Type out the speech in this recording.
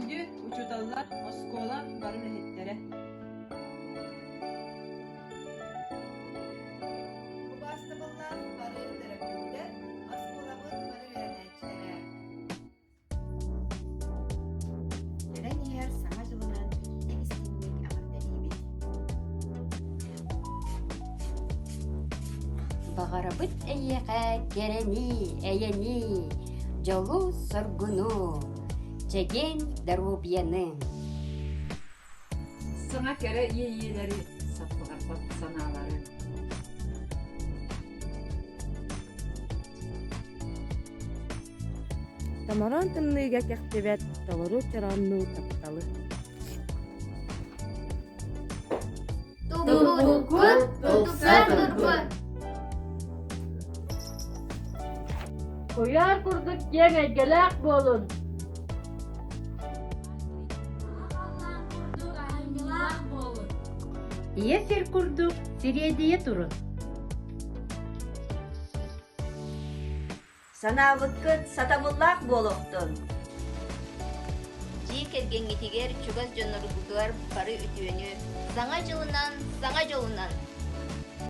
Күндү учуталлар оскола бары лехеттере. Убастыбыллар бары терапевтер, осколабын бары вернечтере. Терен ер саңа жылынан тегістінмек амырдалибет. Бағарабыт әйеға керени, әйени, жолу соргуну, чеген дарубияны. Сыңа кәрі ие-иелері саппығарпат саналары. Тамаран тымныйга кәхтебет талару чаранну тапталы. Тубукут тупса турбут. Koyar kurduk yeme gelek bolun. Ефер курдук, сиредие турун. Санабыккыт сатамыллак болохтун. Жи келген етигер чугас жоноргугар бары үтүөнү. Саңа жолунан